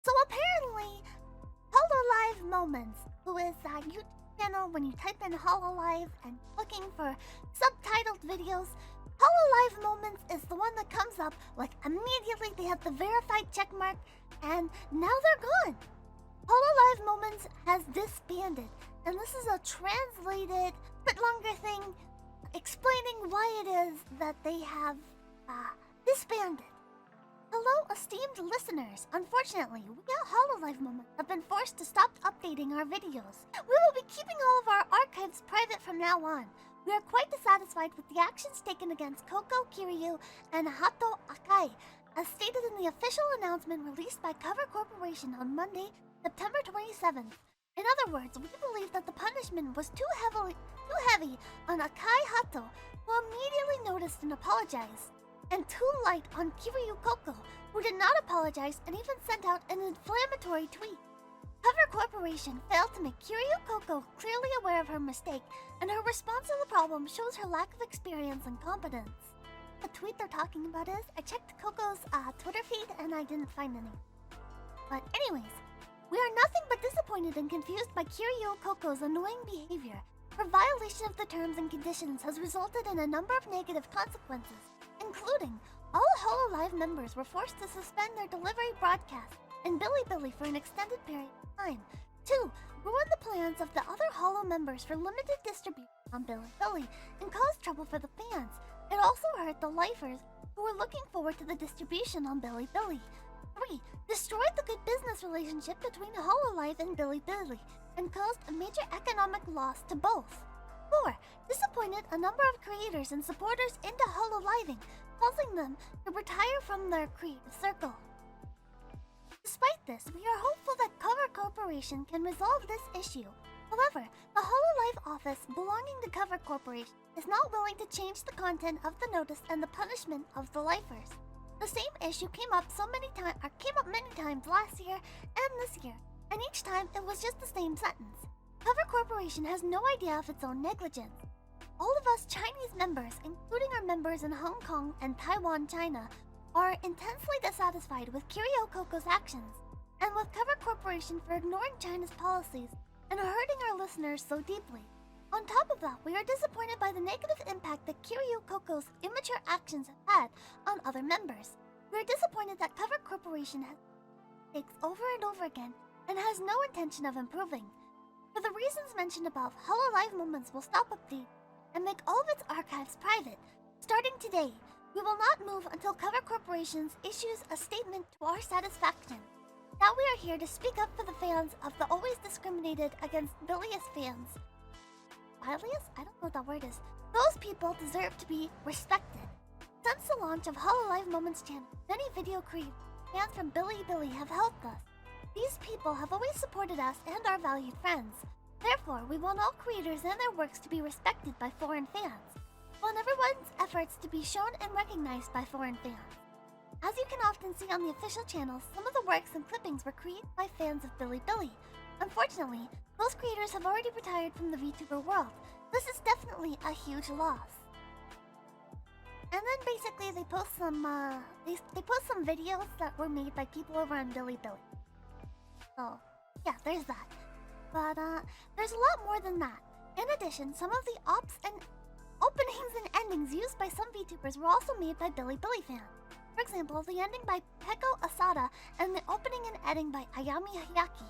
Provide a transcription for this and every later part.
So apparently, Hololive Moments, who is a YouTube channel when you type in Hololive and looking for subtitled videos, Hololive Moments is the one that comes up like immediately they have the verified checkmark and now they're gone. Hololive Moments has disbanded, and this is a translated bit longer thing explaining why it is that they have disbanded. Hello, esteemed listeners. Unfortunately, we at Hololive Moments have been forced to stop updating our videos. We will be keeping all of our archives private from now on. We are quite dissatisfied with the actions taken against Koko Kiryu and Hato Akai, as stated in the official announcement released by Cover Corporation on Monday, September 27th. In other words, we believe that the punishment was too heavy on Akai Hato, who immediately noticed and apologized, and too light on Kiryu Koko, who did not apologize and even sent out an inflammatory tweet. Cover Corporation failed to make Kiryu Koko clearly aware of her mistake, and her response to the problem shows her lack of experience and competence. The tweet they're talking about is, I checked Koko's Twitter feed and I didn't find any. But anyways, we are nothing but disappointed and confused by Kiryu Koko's annoying behavior. Her violation of the terms and conditions has resulted in a number of negative consequences, including all Hololive members were forced to suspend their delivery broadcast and Bilibili for an extended period of time. 2. Ruin the plans of the other Holo members for limited distribution on Bilibili and caused trouble for the fans. It also hurt the lifers who were looking forward to the distribution on Bilibili. 3. Destroyed the good business relationship between Hololive and Bilibili and caused a major economic loss to both. 4. Disappointed a number of creators and supporters into Hololiving, causing them to retire from their creative circle. Despite this, we are hopeful that Cover Corporation can resolve this issue. However, the Hololive office belonging to Cover Corporation is not willing to change the content of the notice and the punishment of the lifers. The same issue came up many times last year and this year, and each time it was just the same sentence. Cover Corporation has no idea of its own negligence. All of us Chinese members, including our members in Hong Kong and Taiwan, China, are intensely dissatisfied with Kiryu Koko's actions, and with Cover Corporation for ignoring China's policies and hurting our listeners so deeply. On top of that, we are disappointed by the negative impact that Kiryu Koko's immature actions have had on other members. We are disappointed that Cover Corporation has mistakes over and over again and has no intention of improving. For the reasons mentioned above, Hololive Moments will stop updating and make all of its archives private. Starting today, we will not move until Cover Corporation issues a statement to our satisfaction. Now we are here to speak up for the fans of the always discriminated against bilious fans. Bilious? I don't know what that word is. Those people deserve to be respected. Since the launch of Hololive Moments channel, many video creators, fans from Bilibili have helped us. These people have always supported us and our valued friends. Therefore, we want all creators and their works to be respected by foreign fans. We want everyone's efforts to be shown and recognized by foreign fans. As you can often see on the official channels, some of the works and clippings were created by fans of Bilibili. Unfortunately, those creators have already retired from the VTuber world. This is definitely a huge loss. And then basically they post some videos that were made by people over on Bilibili. So yeah, there's that. But there's a lot more than that. In addition, some of the ops and openings and endings used by some VTubers were also made by Bilibili fans. For example, the ending by Peko Asada and the opening and ending by Ayami Hayaki.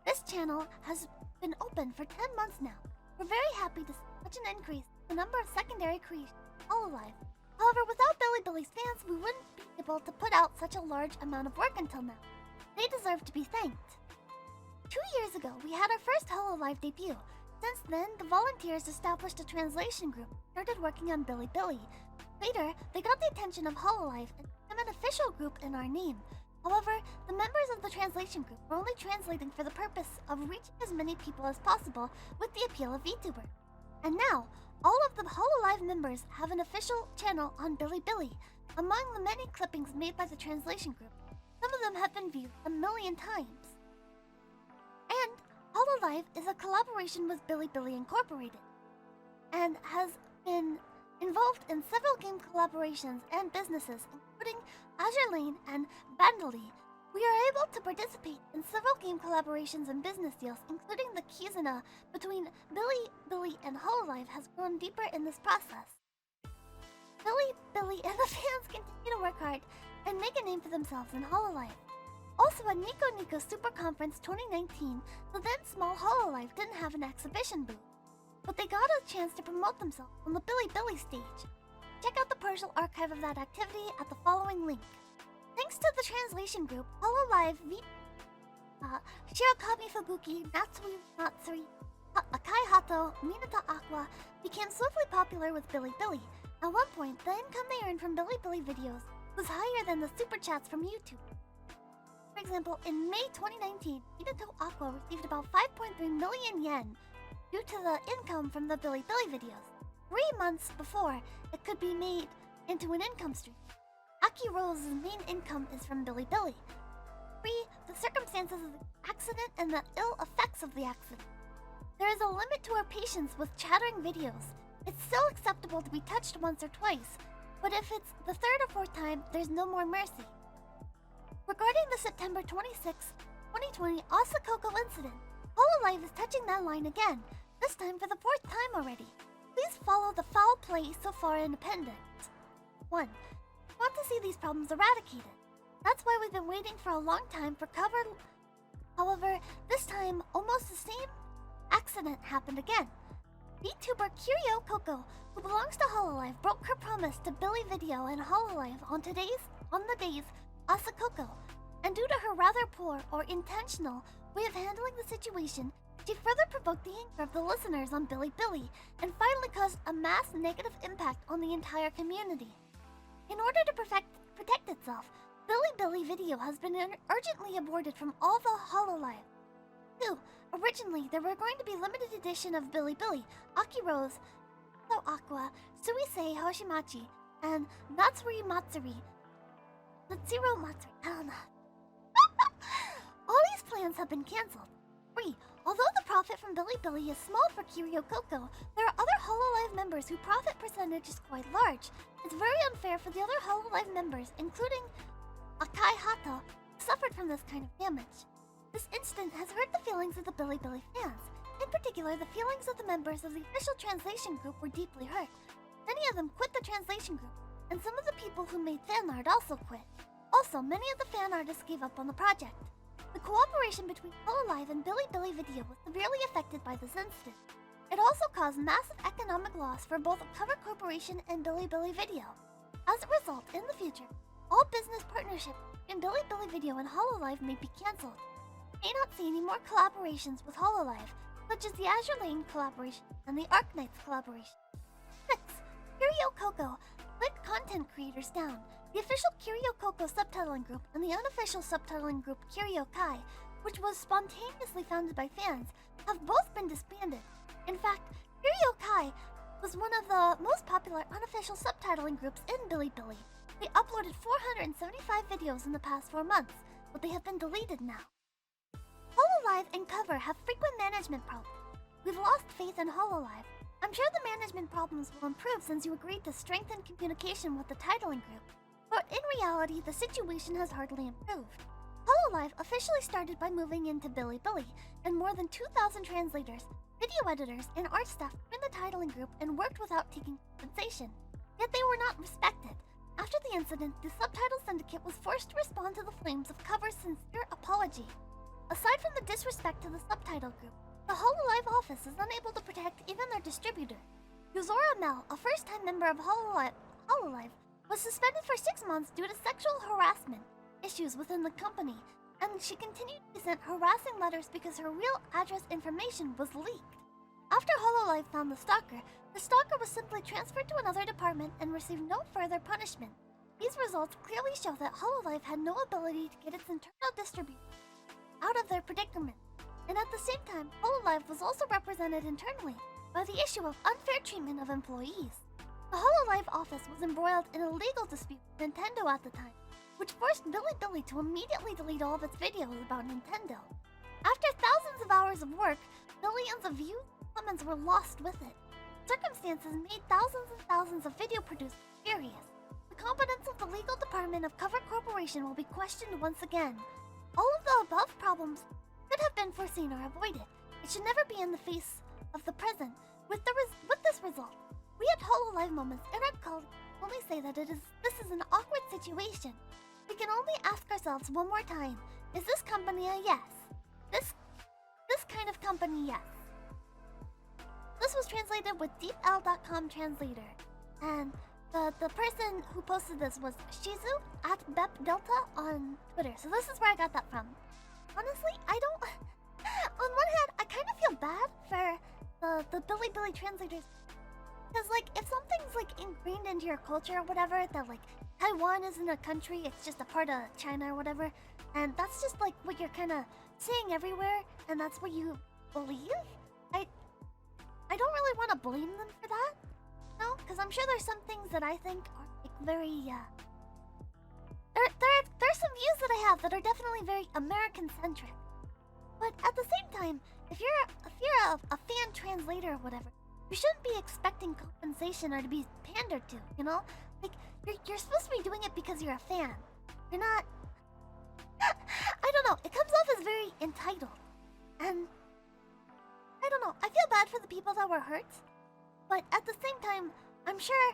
This channel has been open for 10 months now. We're very happy to see such an increase in the number of secondary creations Hololive. However, without Bilibili's fans, we wouldn't be able to put out such a large amount of work until now. They deserve to be thanked. 2 years ago, we had our first Hololive debut. Since then, the volunteers established a translation group and started working on Bilibili. Later, they got the attention of Hololive and became an official group in our name. However, the members of the translation group were only translating for the purpose of reaching as many people as possible with the appeal of VTuber. And now, all of the Hololive members have an official channel on Bilibili. Among the many clippings made by the translation group, some of them have been viewed 1 million times. And Hololive is a collaboration with Bilibili Incorporated and has been involved in several game collaborations and businesses, including Azure Lane and Bandali. We are able to participate in several game collaborations and business deals, including the Kizuna between Billy, and Hololive has grown deeper in this process. Billy, and the fans continue to work hard and make a name for themselves in Hololive. Also at Nico Super Conference 2019, the then small Hololive didn't have an exhibition booth, but they got a chance to promote themselves on the Billy stage. Check out the partial archive of that activity at the following link. Thanks to the translation group, Hololive Shirokami Fubuki, Natsui Matsuri, Akai Hato, Minato Aqua became swiftly popular with Billy. At one point, the income they earned from Billy videos was higher than the super chats from YouTube. For example, in May 2019, Minato Aqua received about 5.3 million yen due to the income from the Billy videos. 3 months before, it could be made into an income stream. Aki Rose's main income is from Billy. 3. The circumstances of the accident and the ill effects of the accident. There is a limit to our patience with chattering videos. It's still acceptable to be touched once or twice, but if it's the third or fourth time, there's no more mercy. Regarding the September 26, 2020 Asakoko incident, Hololive is touching that line again, this time for the 4th time already. Please follow the foul play so far in appendix. 1. We want to see these problems eradicated. That's why we've been waiting for a long time for cover. However, this time, almost the same accident happened again. VTuber Kiryu Coco, who belongs to Hololive, broke her promise to Billy Video and Hololive on the days Asakoko, and due to her rather poor or intentional way of handling the situation, she further provoked the anger of the listeners on Billy and finally caused a mass negative impact on the entire community. In order to protect itself, Billy Video has been urgently aborted from all the Hololive. 2. Originally, there were going to be limited edition of Billy, Aki Rose, So Aqua, Suisei Hoshimachi, and Natsuro Matsuri. I don't know. All these plans have been cancelled. 3. Although the profit from Billy is small for Kiryu Coco, there are other Hololive members whose profit percentage is quite large. It's very unfair for the other Hololive members, including Akai Hato, who suffered from this kind of damage. This incident has hurt the feelings of the Billy fans. In particular, the feelings of the members of the official translation group were deeply hurt. Many of them quit the translation group, and some of the people who made fan art also quit. Also, many of the fan artists gave up on the project. The cooperation between Hololive and Billy Video was severely affected by this incident. It also caused massive economic loss for both Cover Corporation and Billy Video. As a result, in the future, all business partnerships between Billy Video and Hololive may be cancelled. You may not see any more collaborations with Hololive, such as the Azure Lane collaboration and the Arknights collaboration. 6. Kiryu Coco split content creators down. The official Kiryu Coco subtitling group and the unofficial subtitling group Kiryu Kai, which was spontaneously founded by fans, have both been disbanded. In fact, Kiryu Kai was one of the most popular unofficial subtitling groups in Billy. They uploaded 475 videos in the past 4 months, but they have been deleted now. Hololive and Cover have frequent management problems. We've lost faith in Hololive. I'm sure the management problems will improve since you agreed to strengthen communication with the titling group. But in reality, the situation has hardly improved. Hololive officially started by moving into Billy, and more than 2,000 translators, video editors, and art staff joined the titling group and worked without taking compensation. Yet they were not respected. After the incident, the subtitle syndicate was forced to respond to the flames of Cover's sincere apology. Aside from the disrespect to the subtitle group, the Hololive office is unable to protect even their distributor. Yuzora Mel, a first-time member of Hololive, was suspended for 6 months due to sexual harassment issues within the company, and she continued to send harassing letters because her real address information was leaked. After Hololive found the stalker was simply transferred to another department and received no further punishment. These results clearly show that Hololive had no ability to get its internal distribution out of their predicament. And at the same time, Hololive was also represented internally by the issue of unfair treatment of employees. The Hololive office was embroiled in a legal dispute with Nintendo at the time, which forced Billy to immediately delete all of its videos about Nintendo. After thousands of hours of work, millions of views and comments were lost with it. Circumstances made thousands and thousands of video producers furious. The competence of the legal department of Cover Corporation will be questioned once again. all of the above problems could have been foreseen or avoided. It should never be in the face of the present. With this result, we at Hololive Moments and Red Call only say that this is an awkward situation. We can only ask ourselves one more time: is this company a yes? This kind of company, yes. This was translated with DeepL.com translator, and the person who posted this was Shizu at BepDelta on Twitter. So this is where I got that from. Honestly, I don't. On one hand, I kind of feel bad for the Billy translators, because like if something's like ingrained into your culture or whatever, that like Taiwan isn't a country, it's just a part of China or whatever, and that's just like what you're kind of seeing everywhere, and that's what you believe. I don't really want to blame them for that, no, because I'm sure there's some things that I think are like very there's some views that I have that are definitely very American centric. But at the same time, if you're a fan translator or whatever, you shouldn't be expecting compensation or to be pandered to, you know? Like, you're supposed to be doing it because you're a fan. You're not... I don't know, it comes off as very entitled. And... I don't know, I feel bad for the people that were hurt. But at the same time, I'm sure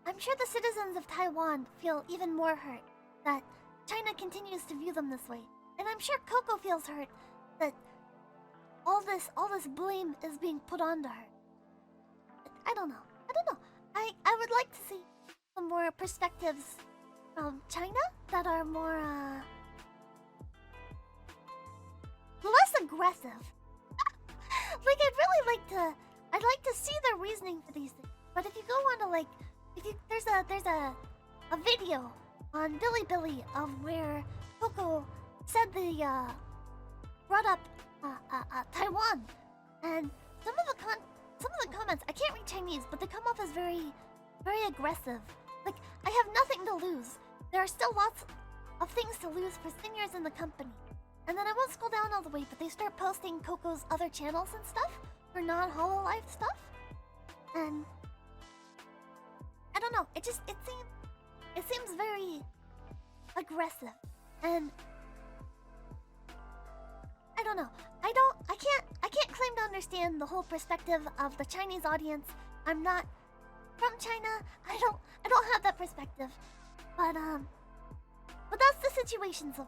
the citizens of Taiwan feel even more hurt that China continues to view them this way. And I'm sure Coco feels hurt that all this blame is being put onto her. I don't know. I would like to see some more perspectives from China that are more less aggressive. Like I'd like to see their reasoning for these things. But if you go on to like there's a video on Billy of where Coco said brought up Taiwan, and some of the comments, I can't read Chinese, but they come off as very aggressive. Like, I have nothing to lose. There are still lots of things to lose for seniors in the company. And then I won't scroll down all the way, but they start posting Coco's other channels and stuff for non-Hololive stuff. And I don't know, it seems very aggressive. And I don't know. I can't claim to understand the whole perspective of the Chinese audience. I'm not from China. I don't have that perspective. But that's the situation so